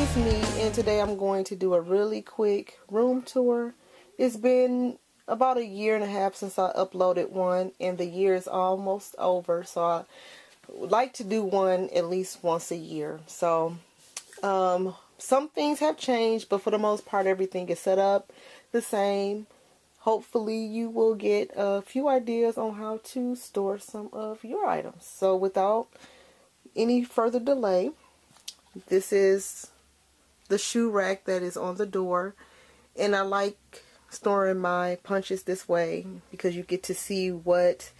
is me, and today I'm going to do a really quick room tour. It's been about 1.5 years since I uploaded one, and the year is almost over, so I would like to do one at least once a year. So some things have changed, but for the most part everything is set up the same. Hopefully you will get a few ideas on how to store some of your items. So without any further delay, this is the shoe rack that is on the door, and I like storing my punches this way because you get to see what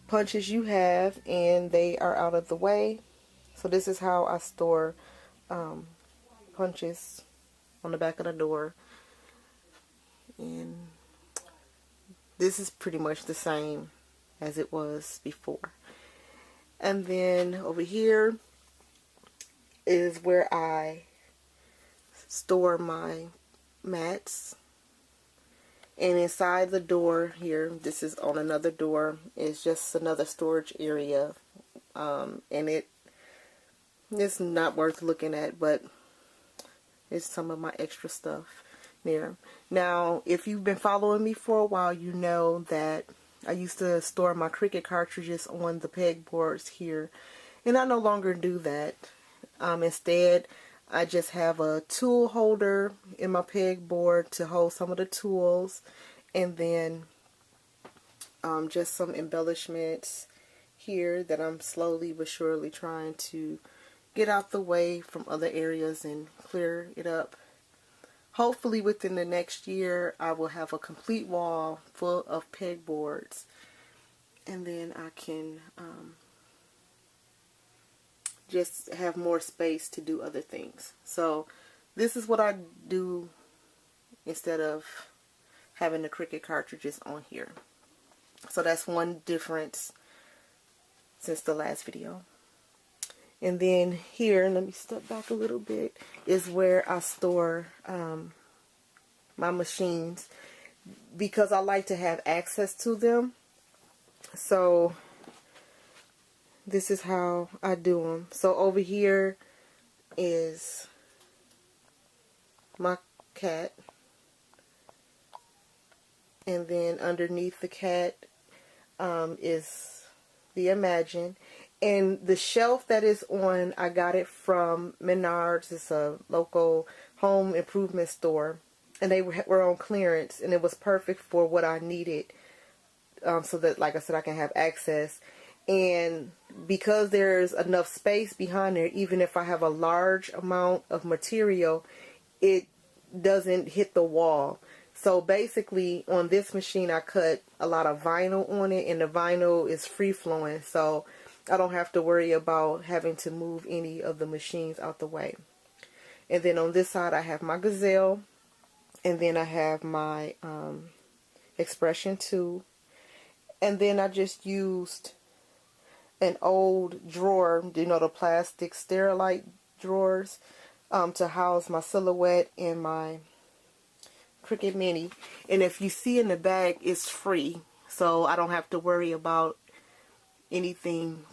punches you have and they are out of the way. So this is how I store punches on the back of the door, and this is pretty much the same as it was before. And then over here is where I store my mats. And inside the door here, this is on another door, is just another storage area. And it's not worth looking at, but it's some of my extra stuff there. Now, if you've been following me for a while, you know that I used to store my Cricut cartridges on the pegboards here, and I no longer do that. Instead, I just have a tool holder in my pegboard to hold some of the tools, and then just some embellishments here that I'm slowly but surely trying to get out the way from other areas and clear it up. Hopefully within the next year I will have a complete wall full of pegboards, and then I can just have more space to do other things. So this is what I do instead of having the Cricut cartridges on here. So that's one difference since the last video. And then here, let me step back a little bit, is where I store my machines, because I like to have access to them. So this is how I do them. So over here is my cat, and then underneath the cat is the Imagine. And the shelf that is on, I got it from Menards. It's a local home improvement store, and they were on clearance, and it was perfect for what I needed, so that, like I said, I can have access. And because there's enough space behind there, even if I have a large amount of material, it doesn't hit the wall. So basically on this machine I cut a lot of vinyl on it, and the vinyl is free flowing, so I don't have to worry about having to move any of the machines out the way. And then on this side I have my Gazelle, and then I have my Expression 2, and then I just used an old drawer, you know, the plastic Sterilite drawers, to house my Silhouette and my Cricut Mini. And if you see in the bag, it's free, so I don't have to worry about anything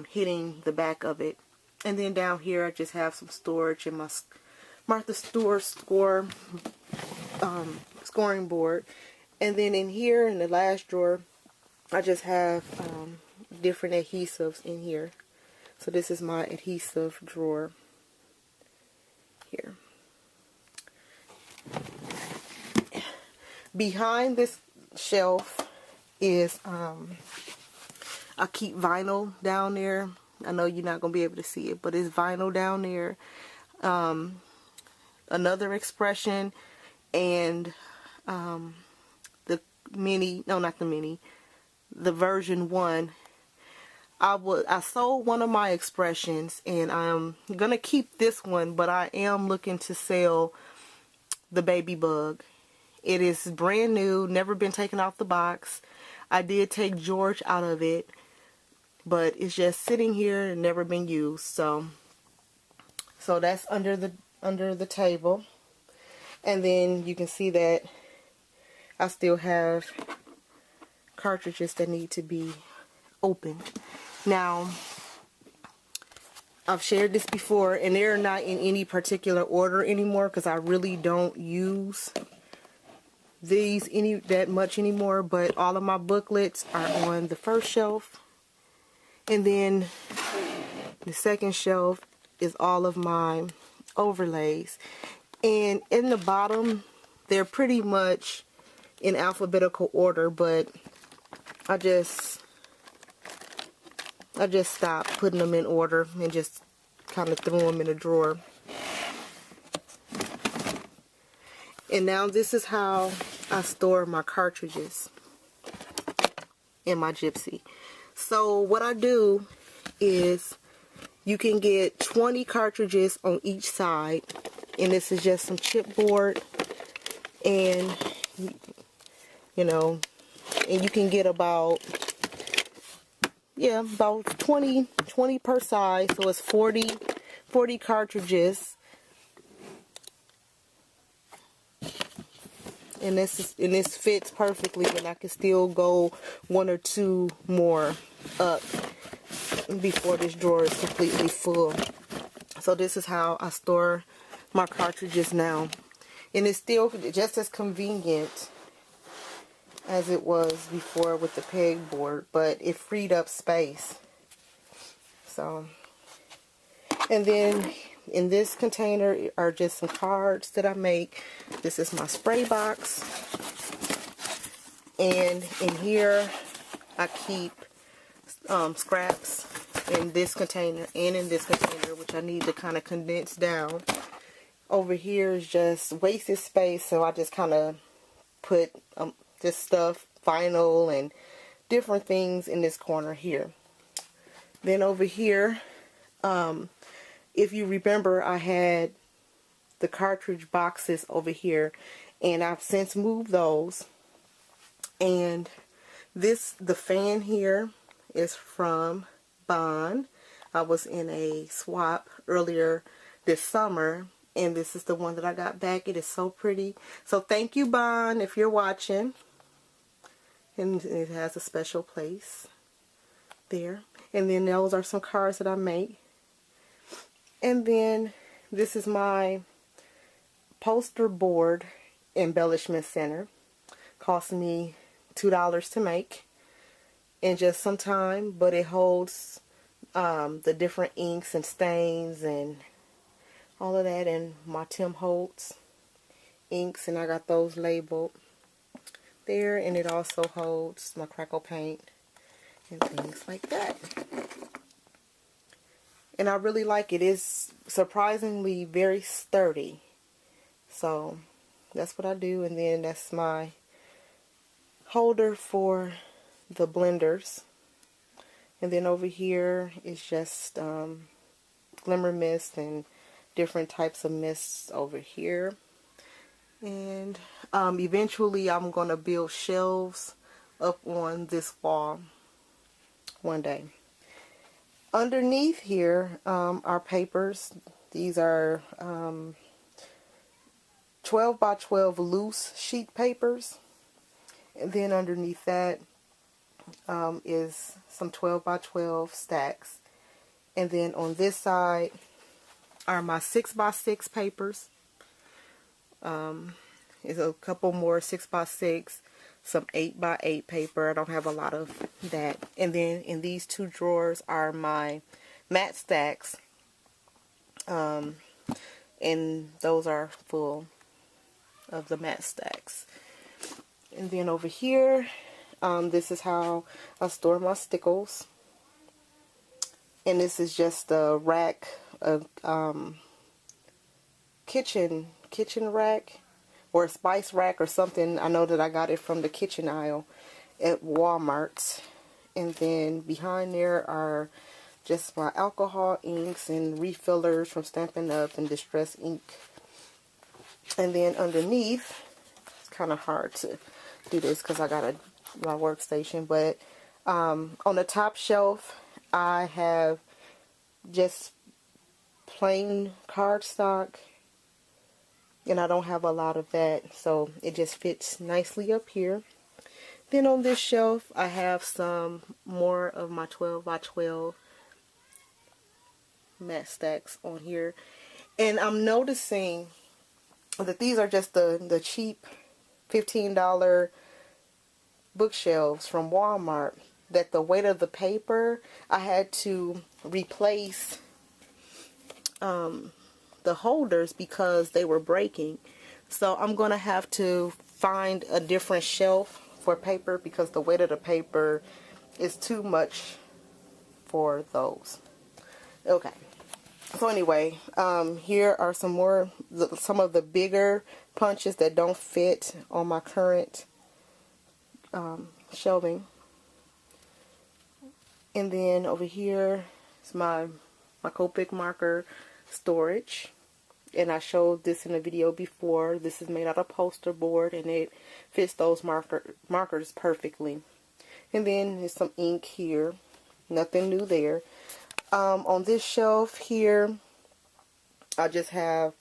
hitting the back of it. And then down here I just have some storage in my Martha Stewart scoring board. And then in here in the last drawer I just have different adhesives in here. So this is my adhesive drawer here. Behind this shelf is I keep vinyl down there. I know you're not going to be able to see it, but it's vinyl down there. Another Expression, and the Mini, no, not the Mini, the version 1. I sold one of my Expressions, and I'm going to keep this one, but I am looking to sell the Baby Bug. It is brand new, never been taken off the box. I did take George out of it, but it's just sitting here and never been used. So that's under the table. And then you can see that I still have cartridges that need to be opened. Now, I've shared this before, and they're not in any particular order anymore because I really don't use these that much anymore. But all of my booklets are on the first shelf, and then the second shelf is all of my overlays. And in the bottom, they're pretty much in alphabetical order, but I just stopped putting them in order and just kind of threw them in a drawer. And now this is how I store my cartridges in my Gypsy. So what I do is, you can get 20 cartridges on each side, and this is just some chipboard, and you know, and you can get about 20 per side, so it's 40 cartridges. And this fits perfectly, and I can still go one or two more up before this drawer is completely full. So this is how I store my cartridges now, and it's still just as convenient as it was before with the pegboard, but it freed up space. So, and then in this container are just some cards that I make. This is my spray box, and in here I keep scraps in this container and in this container, which I need to kind of condense down. Over here is just wasted space, so I just kind of put just stuff, vinyl and different things in this corner here. Then over here, if you remember, I had the cartridge boxes over here, and I've since moved those. And the fan here is from Bond. I was in a swap earlier this summer, and this is the one that I got back. It is so pretty. So thank you, Bond, if you're watching. And it has a special place there. And then those are some cards that I make. And then this is my poster board embellishment center. Cost me $2 to make in just some time, but it holds the different inks and stains and all of that, and my Tim Holtz inks, and I got those labeled there, and it also holds my crackle paint and things like that. And I really like it. It's surprisingly very sturdy. So that's what I do. And then that's my holder for the blenders. And then over here is just glimmer mist and different types of mists over here. And eventually I'm going to build shelves up on this wall one day. Underneath here are papers. These are 12 by 12 loose sheet papers. And then underneath that is some 12 by 12 stacks. And then on this side are my 6 by 6 papers. There's a couple more 6 by 6, some 8 by 8 paper. I don't have a lot of that. And then in these two drawers are my matte stacks. And those are full of the matte stacks. And then over here, this is how I store my stickles. And this is just a rack, a kitchen rack, or a spice rack or something. I know that I got it from the kitchen aisle at Walmart. And then behind there are just my alcohol inks and refillers from Stampin' Up! And Distress ink. And then underneath, it's kind of hard to do this because I got my workstation, but on the top shelf I have just plain cardstock, and I don't have a lot of that, so it just fits nicely up here. Then on this shelf I have some more of my 12 by 12 mat stacks on here. And I'm noticing that these are just the cheap $15 bookshelves from Walmart. That the weight of the paper, I had to replace the holders because they were breaking. So I'm going to have to find a different shelf for paper because the weight of the paper is too much for those. Okay. So anyway, here are some of the bigger punches that don't fit on my current shelving. And then over here is my Copic marker storage. And I showed this in a video before. This is made out of poster board and it fits those markers perfectly. And then there's some ink here. Nothing new there. On this shelf here, I just have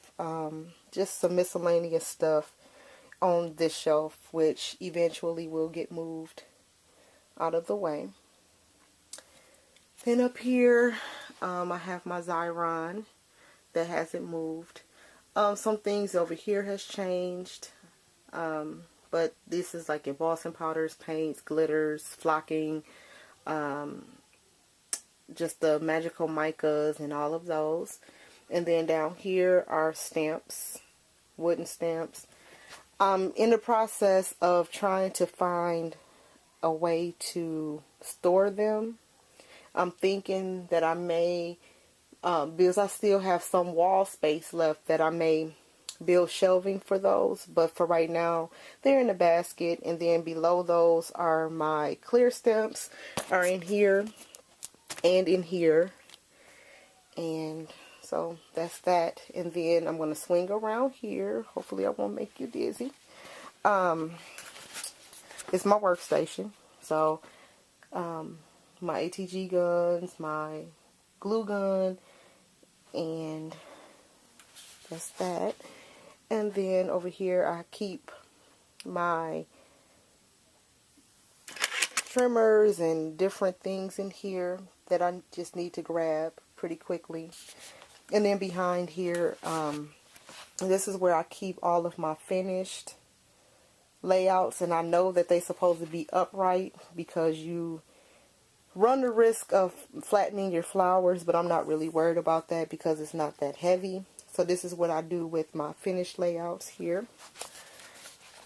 just some miscellaneous stuff on this shelf, which eventually will get moved out of the way. Then up here, I have my Xyron that hasn't moved. Some things over here has changed, but this is like embossing powders, paints, glitters, flocking, just the magical micas and all of those. And then down here are stamps, wooden stamps. I'm in the process of trying to find a way to store them. I'm thinking that I may, because I still have some wall space left, that I may build shelving for those. But for right now, they're in a basket. And then below those are my clear stamps, are in here and in here. And so that's that. And then I'm going to swing around here. Hopefully I won't make you dizzy. It's my workstation. So my ATG guns, my glue gun, and that's that. And then over here I keep my trimmers and different things in here that I just need to grab pretty quickly. And then behind here, this is where I keep all of my finished layouts, and I know that they're supposed to be upright because you run the risk of flattening your flowers, but I'm not really worried about that because it's not that heavy. So this is what I do with my finished layouts here.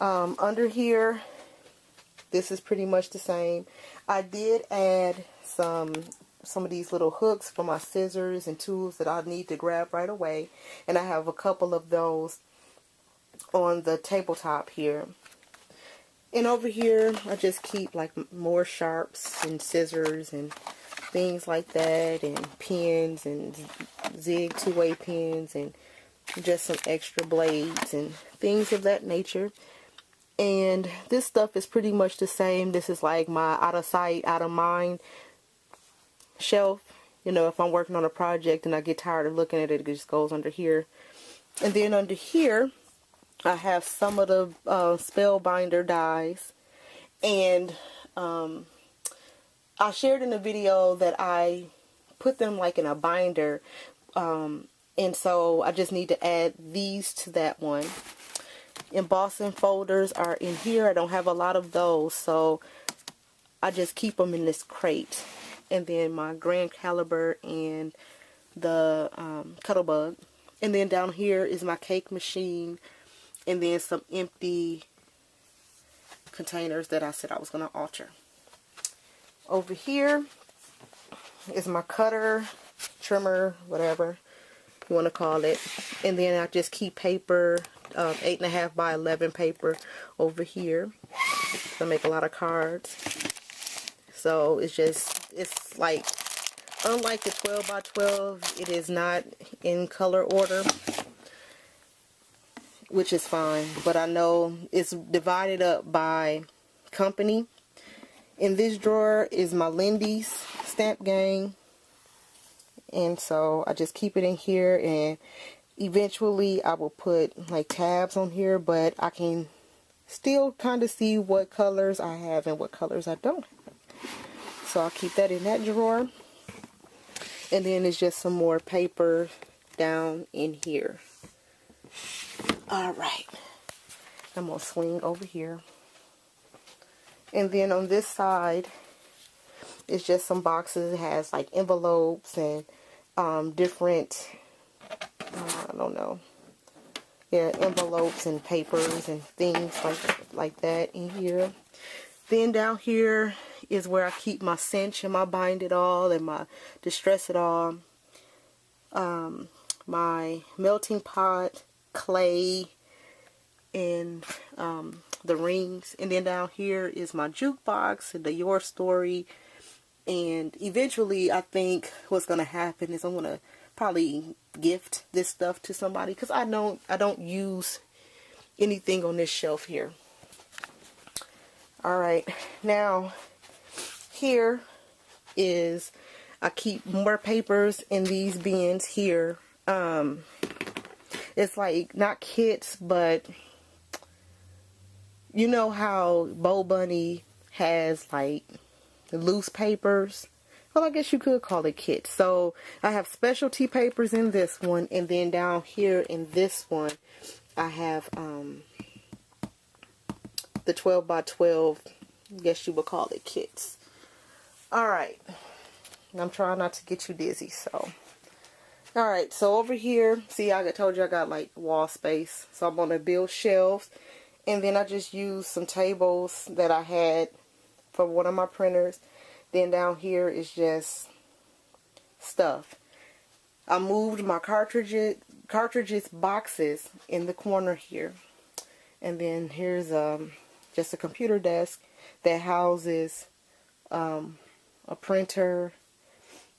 Under here, this is pretty much the same. I did add some of these little hooks for my scissors and tools that I need to grab right away, and I have a couple of those on the tabletop here. And over here, I just keep like more sharps and scissors and things like that, and pins and zig two-way pins and just some extra blades and things of that nature. And this stuff is pretty much the same. This is like my out of sight, out of mind shelf. You know, if I'm working on a project and I get tired of looking at it, it just goes under here. And then under here, I have some of the Spellbinder Dies. And I shared in the video that I put them like in a binder. And so I just need to add these to that one. Embossing folders are in here. I don't have a lot of those, so I just keep them in this crate. And then my grand caliber and the Cuttlebug. And then down here is my cake machine. And then some empty containers that I said I was going to alter. Over here is my cutter, trimmer, whatever you want to call it. And then I just keep paper, 8.5 by 11 paper over here. I make a lot of cards. So it's like, unlike the 12 by 12, it is not in color order, which is fine, but I know it's divided up by company. In this drawer is my Lindy's stamp gang, and so I just keep it in here, and eventually I will put like tabs on here, but I can still kind of see what colors I have and what colors I don't have. So I'll keep that in that drawer. And then it's just some more paper down in here. Alright. I'm going to swing over here. And then on this side, it's just some boxes. It has like envelopes and different, I don't know. Yeah, envelopes and papers and things like that in here. Then down here is where I keep my cinch and my bind it all and my distress it all. My melting pot, clay, and the rings. And then down here is my jukebox and the Your Story. And eventually I think what's going to happen is I'm going to probably gift this stuff to somebody, because I don't use anything on this shelf here. Alright, now here is, I keep more papers in these bins here. It's like not kits, but you know how Bo Bunny has like loose papers? Well, I guess you could call it kits. So I have specialty papers in this one, and then down here in this one I have the 12 by 12, I guess you would call it kits. Alright, I'm trying not to get you dizzy, so. Alright, so over here, see, I told you I got like wall space, so I'm going to build shelves. And then I just used some tables that I had for one of my printers. Then down here is just stuff. I moved my cartridges boxes in the corner here. And then here's just a computer desk that houses a printer.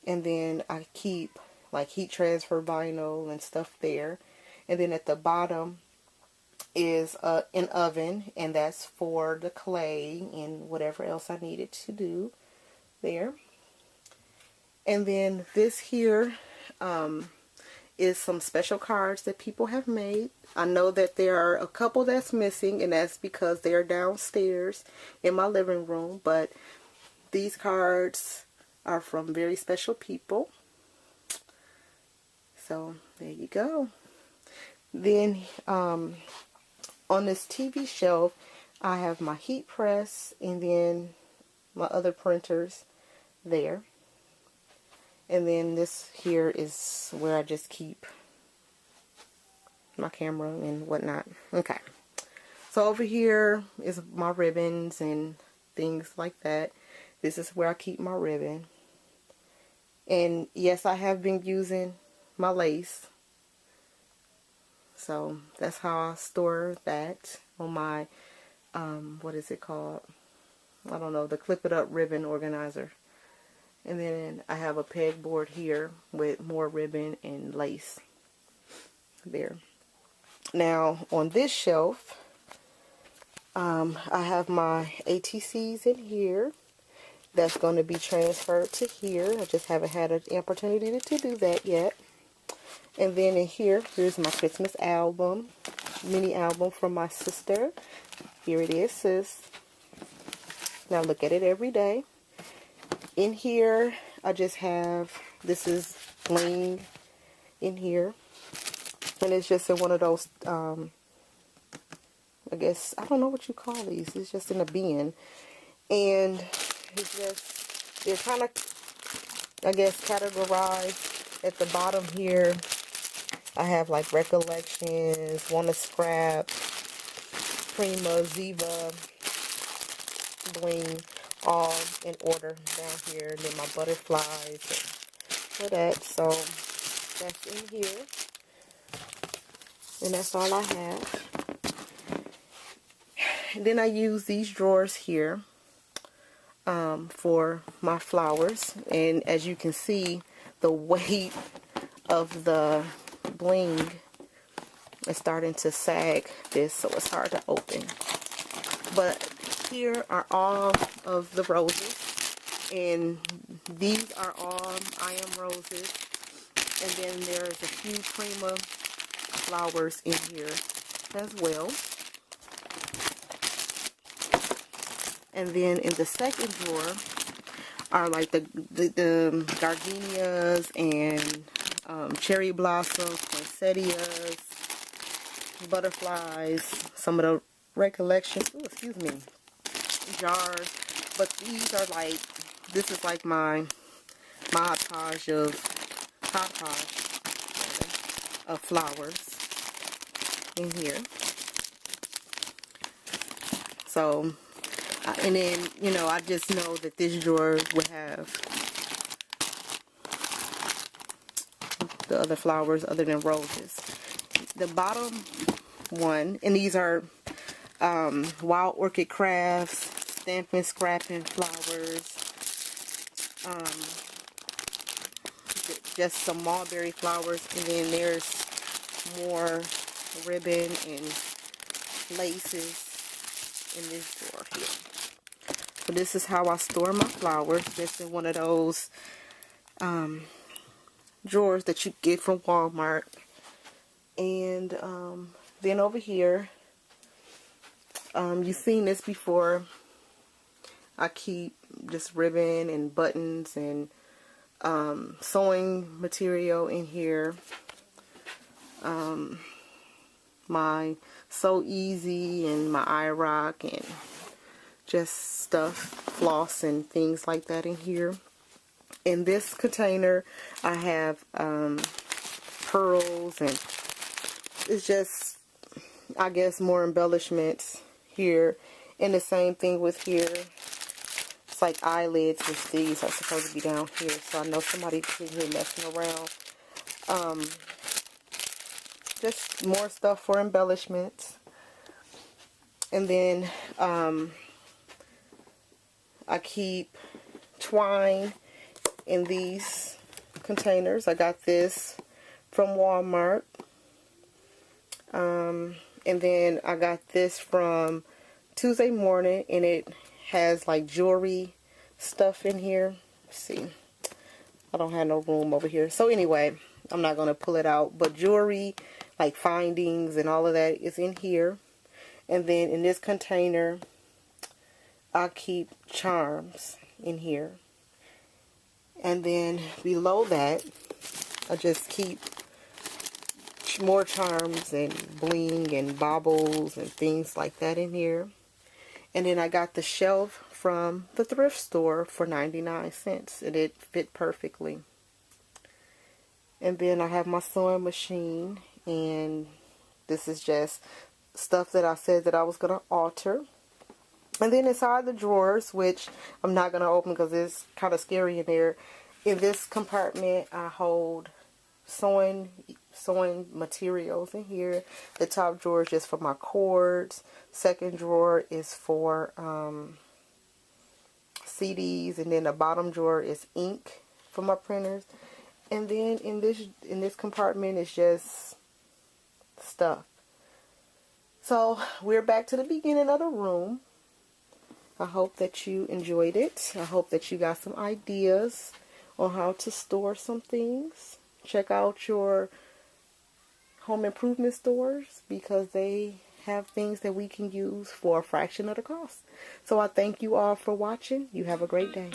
And then I keep like heat transfer vinyl and stuff there. And then at the bottom is an oven, and that's for the clay and whatever else I needed to do there. And then this here is some special cards that people have made. I know that there are a couple that's missing, and that's because they're downstairs in my living room, but these cards are from very special people. So there you go. Then on this TV shelf I have my heat press, and then my other printers there. And then this here is where I just keep my camera and whatnot. Okay. So over here is my ribbons and things like that. This is where I keep my ribbon. And yes, I have been using my lace. So that's how I store that on my, what is it called? I don't know, the Clip It Up ribbon organizer. And then I have a pegboard here with more ribbon and lace there. Now on this shelf, I have my ATCs in here. That's going to be transferred to here. I just haven't had an opportunity to do that yet. And then in here, here's my Christmas album, mini album from my sister. Here it is, sis. Now look at it every day. In here, I just have, this is bling in here. And it's just in one of those, I guess, I don't know what you call these. It's just in a bin. And it's just, they're kind of, I guess, categorized. At the bottom here, I have like Recollections, Wanna Scrap, Prima, Ziva, Bling, all in order down here. And then my butterflies for that. So that's in here. And that's all I have. And then I use these drawers here for my flowers. And as you can see, the weight of the bling is starting to sag this, so it's hard to open. But here are all of the roses, and these are all I Am Roses. And then there's a few Prima flowers in here as well. And then in the second drawer, are like the gardenias and cherry blossoms, poinsettias, butterflies, some of the recollections, ooh, excuse me, jars. But these are like, this is like my hodgepodge of flowers in here. So, and then, you know, I just know that this drawer would have the other flowers other than roses. The bottom one, and these are Wild Orchid Crafts, Stampin' Scrapping flowers, just some mulberry flowers, and then there's more ribbon and laces in this drawer here. So this is how I store my flowers. This is one of those drawers that you get from Walmart. And then over here, you've seen this before. I keep just ribbon and buttons and sewing material in here. My So Easy and my iRock and just stuff, floss and things like that in here. In this container, I have pearls, and it's just, I guess, more embellishments here. And the same thing with here. It's like eyelids, which these are supposed to be down here. So I know somebody's in here messing around. Just more stuff for embellishments. And then I keep twine in these containers. I got this from Walmart. And then I got this from Tuesday Morning, and it has like jewelry stuff in here. Let's see. I don't have no room over here. So anyway, I'm not going to pull it out. But jewelry, like findings and all of that is in here. And then in this container, I keep charms in here. And then below that, I just keep more charms and bling and baubles and things like that in here. And then I got the shelf from the thrift store for 99 cents, and it fit perfectly. And then I have my sewing machine, and this is just stuff that I said that I was going to alter. And then inside the drawers, which I'm not going to open because it's kind of scary in there, in this compartment I hold sewing materials in here. The top drawer is just for my cords. Second drawer is for CDs, and then the bottom drawer is ink for my printers. And then in this compartment is just stuff. So we're back to the beginning of the room. I hope that you enjoyed it. I hope that you got some ideas on how to store some things. Check out your home improvement stores because they have things that we can use for a fraction of the cost. So I thank you all for watching. You have a great day.